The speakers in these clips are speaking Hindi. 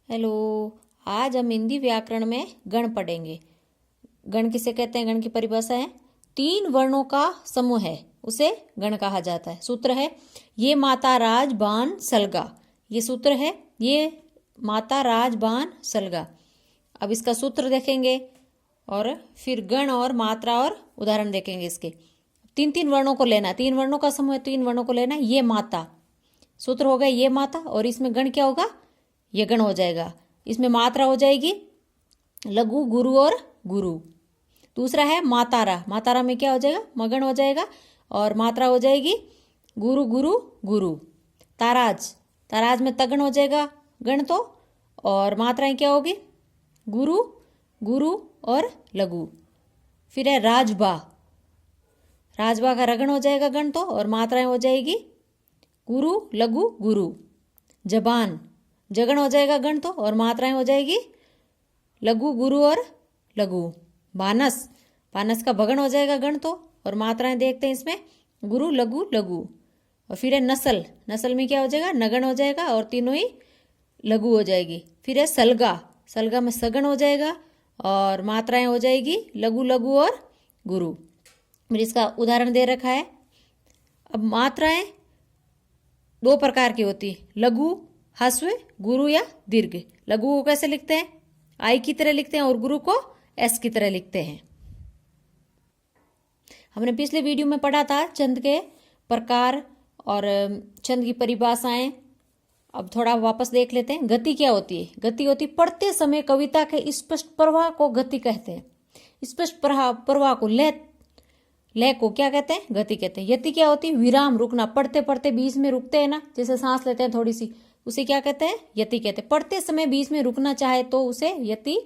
हेलो। आज हम हिंदी व्याकरण में गण पढ़ेंगे। गण किसे कहते हैं? गण की परिभाषा है 3 वर्णों का समूह है, उसे गण कहा जाता है। सूत्र है ये माता राज बान सलगा। ये सूत्र है ये माता राज बान सलगा। अब इसका सूत्र देखेंगे और फिर गण और मात्रा और उदाहरण देखेंगे। इसके 3 वर्णों को लेना, 3 वर्णों का समूह है, 3 वर्णों को लेना। ये माता, सूत्र हो गया ये माता, और इसमें गण क्या होगा? ये गण हो जाएगा। इसमें मात्रा हो जाएगी लघु, गुरु और गुरु। दूसरा है मातारा, मातारा में क्या हो जाएगा? मगण हो जाएगा, और मात्रा हो जाएगी गुरु गुरु गुरु। ताराज, ताराज में तगण हो जाएगा गण तो, और मात्राएं क्या होगी? गुरु गुरु और लघु। फिर है राजबा, राजबा का रगण हो जाएगा गण तो, और मात्राएं हो जाएगी गुरु लघु गुरु। जबान, जगण हो जाएगा गण तो, और मात्राएं हो जाएगी लघु गुरु और लघु। बानस, बानस का भगण हो जाएगा गण तो, और मात्राएं देखते हैं इसमें गुरु लघु लघु। और फिर है नस्ल, नस्ल में क्या हो जाएगा? नगण हो जाएगा, और तीनों ही लघु हो जाएगी। फिर है सलगा, सलगा में सगण हो जाएगा, और मात्राएं हो जाएगी लघु लघु और गुरु। फिर इसका उदाहरण दे रखा है। अब मात्राएं 2 प्रकार की होती है, लघु ह्रस्व, गुरु या दीर्घ। लघु को कैसे लिखते हैं? आई की तरह लिखते हैं, और गुरु को एस की तरह लिखते हैं। हमने पिछले वीडियो में पढ़ा था छंद के प्रकार और छंद की परिभाषाएं। अब थोड़ा वापस देख लेते हैं। गति क्या होती है? गति होती पढ़ते समय कविता के स्पष्ट प्रवाह को गति कहते हैं। स्पष्ट प्रवाह को लय को क्या कहते हैं? गति कहते हैं। यति क्या होती है? विराम, रुकना। पढ़ते पढ़ते बीच में रुकते हैं ना, जैसे सांस लेते हैं थोड़ी सी, उसे क्या कहते हैं? यति कहते हैं। पढ़ते समय बीच में रुकना चाहे तो उसे यति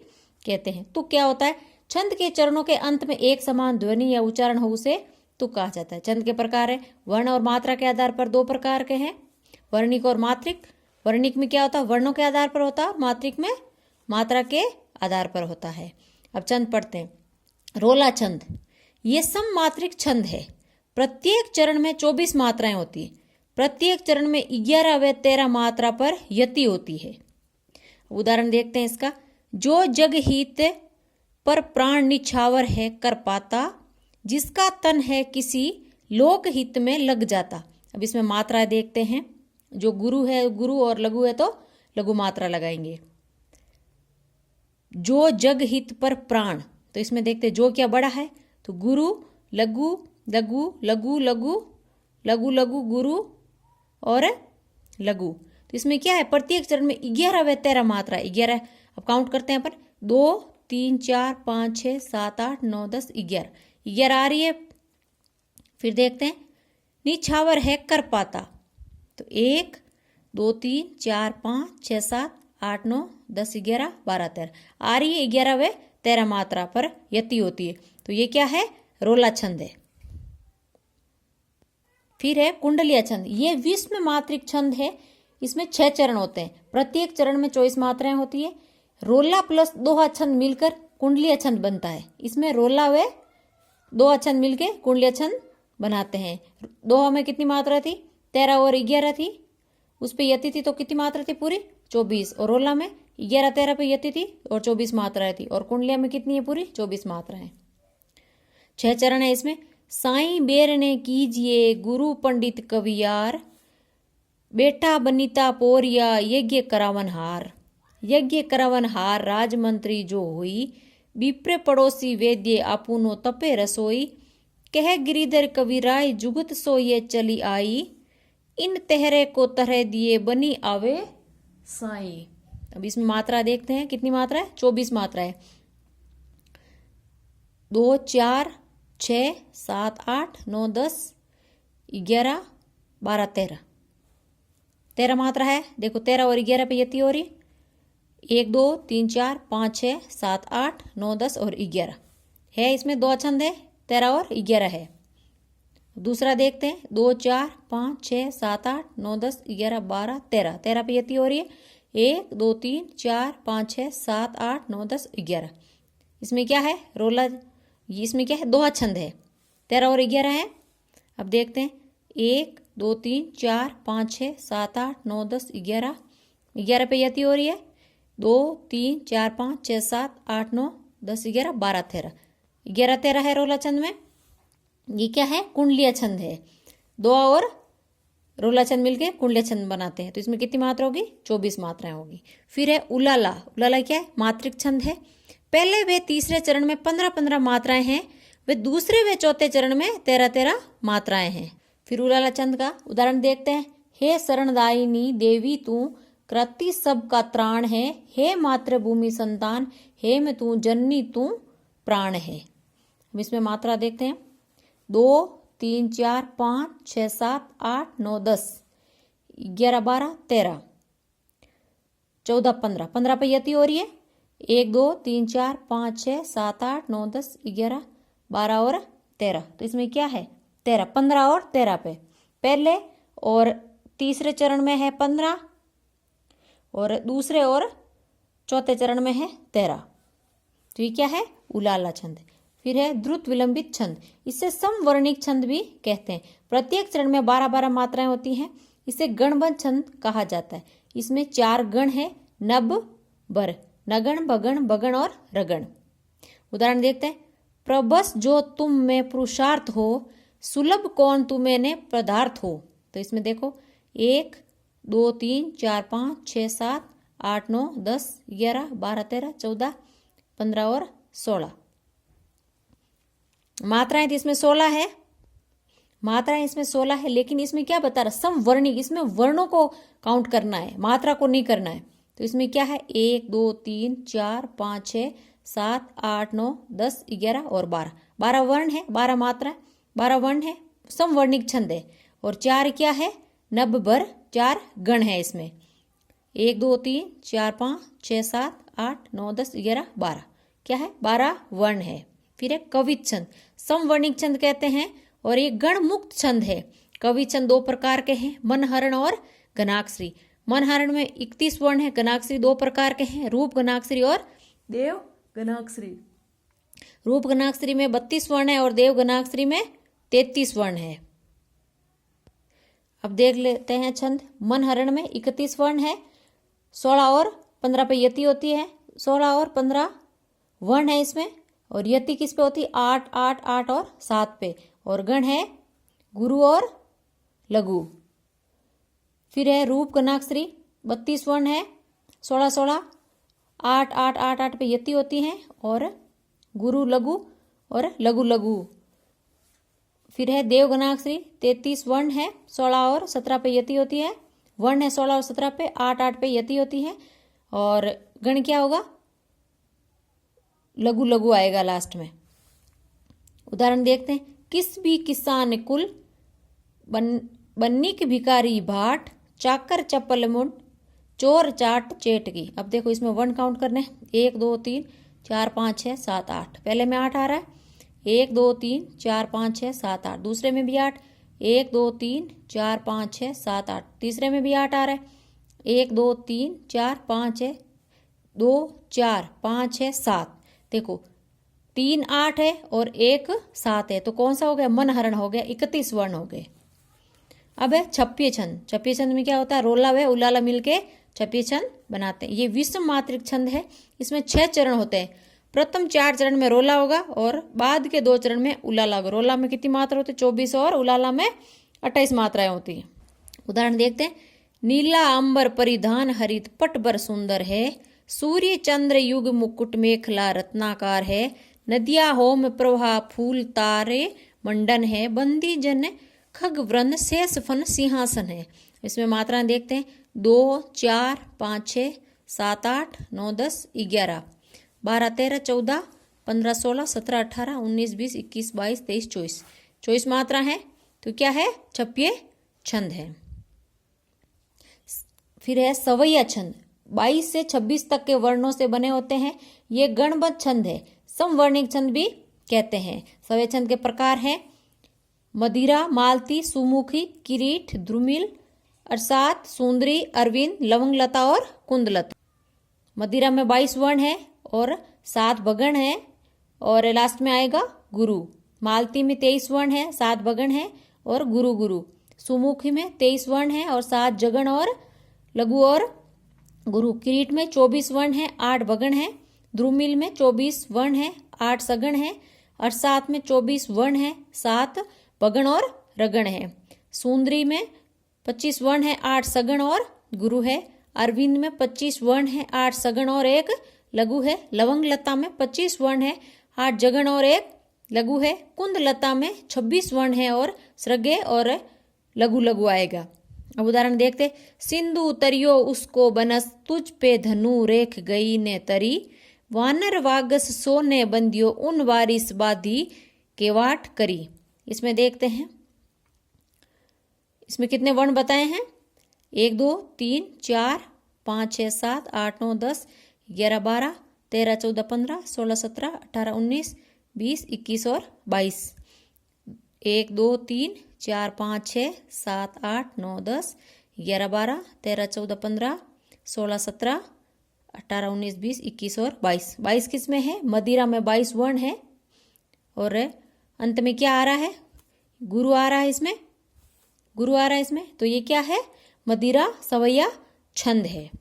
कहते हैं। तुक क्या होता है? छंद के चरणों के अंत में एक समान ध्वनि या उच्चारण हो उसे तुक कहा जाता है। छंद के प्रकार है वर्ण और मात्रा के आधार पर 2 प्रकार के हैं, वर्णिक और मात्रिक। वर्णिक में क्या होता है? वर्णों के आधार पर होता है, मात्रिक में मात्रा के आधार पर होता है। अब छंद पढ़ते हैं। रोला छंद, ये सममात्रिक छंद है। प्रत्येक चरण में 24 मात्राएं होती है। प्रत्येक चरण में 11 व 13 मात्रा पर यति होती है। उदाहरण देखते हैं इसका। जो जग हित पर प्राण निछावर है कर पाता, जिसका तन है किसी लोक हित में लग जाता। अब इसमें मात्रा देखते हैं। जो गुरु है, गुरु और लघु है तो लघु मात्रा लगाएंगे। जो जग हित पर प्राण, तो इसमें देखते हैं जो क्या बड़ा है, तो गुरु लघु लघु लघु लघु लघु लघु गुरु और लघु। तो इसमें क्या है? प्रत्येक चरण में 11 व 13 मात्रा। 11, अब काउंट करते हैं अपन। 2 3 4 5 6 7 8 9 10 11, 11 आ रही है। फिर देखते हैं निछावर है कर पाता, तो 1 2 3 4 5 6 7 8 9 10 11 12 13 आ रही है। 11 व 13 मात्रा पर यति होती है। तो ये क्या है? रोला छंद है। फिर है कुंडलिया छंद, ये विषम मात्रिक छंद है। इसमें 6 चरण होते हैं। प्रत्येक चरण में 24 मात्राएं होती है। रोला प्लस दोहा छंद मिलकर कुंडलिया छंद बनता है। इसमें रोला व दोहा छंद मिलकर कुंडलिया छंद बनाते हैं। दोहा में कितनी मात्रा थी? 13 और 11 थी। उस पर यति थी तो कितनी मात्रा थी? पूरी 24। और रोला में 11 13 पे यति थी और 24 मात्राएं थी। और कुंडलिया में कितनी है? पूरी 24 मात्राएं। 6 चरण है इसमें। साईं बेर ने कीजिए गुरु पंडित कवियार, बेटा बनीता पोरिया यज्ञ करावन हार। यज्ञ करावन हार राजमंत्री जो हुई, विप्र पड़ोसी वेद्य आपुनो तपे रसोई। कह गिरिधर कविराय जुगत सो ये चली आई, इन तेहरे को तरह दिए बनी आवे साई। अब इसमें मात्रा देखते हैं कितनी मात्रा है? 24 मात्रा है। 2 4 6 7 8 9 10 11 12 13, 13 मात्रा है। देखो 13 और 11 पे यति हो रही। 1 2 3 4 5 6 7 8 9 10 और 11 है। इसमें 2 छंद है, 13 और 11 है। दूसरा देखते हैं। 2 4 5 6 7 8 9 10 11 12 13, 13 पे यति हो रही है। 1 2 3 4 5 6 7 8 9 10 11। इसमें क्या है? रोला। इसमें क्या है? दोहा छंद है। 13 और 11 है। अब देखते हैं। 1 2 3 4 5 6 7 8 9 10 11, 11 पे यति हो रही है। 2 3 4 5 6 7 8 9 10 11 12 13 11 13 है रोला छंद में। ये क्या है? कुंडलीय छंद है। 2 और रोला छंद मिलके कुंडलीय छंद बनाते हैं। तो इसमें कितनी मात्रा होगी? 24 मात्राएं होगी। फिर है उलाला। उलाला क्या है? मात्रिक छंद है। पहले व तीसरे चरण में 15-15 मात्राएं हैं, वे दूसरे व चौथे चरण में 13-13 मात्राएं हैं। फिर उलाला छंद का उदाहरण देखते हैं। हे शरणदायिनी देवी तू कृति सब का त्राण है, हे मातृभूमि संतान, हे में तू जननी तू प्राण है। हम इसमें मात्रा देखते हैं। 2 3 4 5 6 7 8 9 10 11 12 13 14 15 15 पे यति हो रही है। 1 2 3 4 5 6 7 8 9 10 11 12 और 13। तो इसमें क्या है? 13 15 और 13 पे। पहले और तीसरे चरण में है 15 और दूसरे और चौथे चरण में है 13। तो ये क्या है? उलाला छंद। फिर है द्रुत विलंबित छंद। इसे समवर्णिक छंद भी कहते हैं। प्रत्येक चरण में 12-12 मात्राएं होती हैं। इसे गणबद्ध छंद कहा जाता है। इसमें 4 गण है, नब बर, नगण भगण बगण और रगण। उदाहरण देखते हैं। प्रबस जो तुम में पुरुषार्थ हो, सुलभ कौन तुम्हें ने पदार्थ हो। तो इसमें देखो 1 2 3 4 5 6 7 8 9 10 11 12 13 14 15 और 16 मात्राएं। तो इसमें 16 है मात्राएं, इसमें 16 है। लेकिन इसमें क्या बता रहा? समवर्णिक। इसमें वर्णों को काउंट करना है, मात्रा को नहीं करना है। तो इसमें क्या है? 1 2 3 4 5 6 7 8 9 10 11 और 12 12 वर्ण है, 12 मात्रा, 12 वर्ण है, समवर्णिक छंद है। और 4 क्या है? नब बर, 4 गण है इसमें। 1 2 3 4 5 6 7 8 9 10 11 12 क्या है? 12 वर्ण है। फिर है कवित छंद। समवर्णिक छंद कहते हैं और ये गण मुक्त छंद है। कवित छंद 2 प्रकार के हैं, मनहरण और गणाक्षरी। मनहरण में 31 वर्ण है, गणाक्षरी 2 प्रकार के हैं, रूप गणाक्षरी और देव गणाक्षरी। रूप गणाक्षरी में 32 वर्ण है और देव गणाक्षरी में 33 वर्ण है। अब देख लेते हैं छंद। मनहरण में 31 वर्ण है, 16 और 15 पे यति होती है। 16 और 15 वर्ण है इसमें। और यति किस पे होती है? 8 8 8 और 7 पे। और गण है गुरु और लघु। फिर है रूप गणाक्षरी 32 वर्ण है, 16 16 8 8 8 8 पे यति होती है और गुरु लघु और लघु लघु। फिर है देव गणाक्षरी 33 वर्ण है, 16 और 17 पे यति होती है। वर्ण है 16 और 17 पे, 8 8 पे यति होती है। और गण क्या होगा? लघु लघु आएगा लास्ट में। उदाहरण देखते हैं। किस भी किसान कुल, बन्नी की भिकारी भाट, चाकर चप्पल मुंड, चोर चाट चेटकी। अब देखो इसमें वर्ण काउंट करने हैं। 1 2 3 4 5 6 7 8। पहले में 8 आ रहा है। 1 2 3 4 5 6 7 8। दूसरे में भी 8। 1 2 3 4 5 6 7 8। तीसरे में भी 8 आ रहा है। 1 2 3 4 5 6 2 4 5 6 7। देखो 3 8 है और 1 7 है। तो कौन सा हो गया? मनहरण हो गया। 31 वर्ण हो गए। अब है छप्पीय छंद। छप्पीय छंद में क्या होता है? रोला व उलाला मिलके छप्पीय छंद बनाते हैं। ये विषम मात्रिक छंद है। इसमें 6 चरण होते हैं। प्रथम 4 चरण में रोला होगा और बाद के 2 चरण में उलाला होगा। रोला में कितनी मात्रा होती है? 24 और उलाला में 28 मात्राएं होती है। उदाहरण देखते हैं। नीला अंबर परिधान हरित पट बर सुंदर है, सूर्य चंद्र युग मुकुट मेखला रत्नाकार है, नदिया होम प्रभा फूल तारे मंडन है, बंदी जन खग वृंद शेष फन सिंहासन है। इसमें मात्राएं देखते हैं। 2 4 5 6 7 8 9 10 11 12 13 14 15 16 17 18 19 20 21 22 23 24 24 मात्रा है। तो क्या है? छप्पीय छंद है। फिर है सवैया छंद। 22 से 26 तक के वर्णों से बने होते हैं। ये गणबद्ध छंद है। समवर्णिक छंद भी कहते हैं। सवैया छंद के प्रकार हैं। मदिरा, मालती, सुमुखी, किरीट, द्रुमिल, अरसात, सुंदरी, अरविंद, लवंगलता और कुंदलता। मदिरा में 22 वर्ण है और 7 बगण है और लास्ट में आएगा गुरु। मालती में 23 वर्ण है, 7 बगण है और गुरु गुरु। सुमुखी में 23 वर्ण है और 7 जगण और लघु और गुरु। किरीट में 24 वर्ण है, 8 वगण है। द्रुमिल में 24 वर्ण है, 8 सगण है। अरसात में 24 वर्ण है, 7 वगण और रगण है। सुंदरी में 25 वर्ण है, 8 सगण और गुरु है। अरविंद में 25 वर्ण है, 8 सगण और 1 लघु है। लवंग लता में 25 वर्ण है, 8 जगण और 1 लघु है। कुंद लता में 26 वर्ण है और सृगे और लघु लघु आएगा। अब उदाहरण देखते। सिंधु तरियो उसको बनस, तुझ पे धनु रेख गई ने तरी। वानर वागस सोने बंदियो, उन वारिस बाधी केवाट करी। इसमें देखते हैं, इसमें कितने वर्ण बताए हैं? 1 2 3 4 5 6 7 8 9 10 11 12 13 14 15 16 17 18 19 20 21 और 22। 1 2 3 4 5 6 7 8 9 10 11 12 13 14 15 16 17 18 19 20 21 और 22। 22 किस में है? मदिरा में 22 वर्ण है और अंत में क्या आ रहा है? गुरु आ रहा है इसमें, गुरु आ रहा है इसमें। तो ये क्या है? मदिरा सवैया छंद है।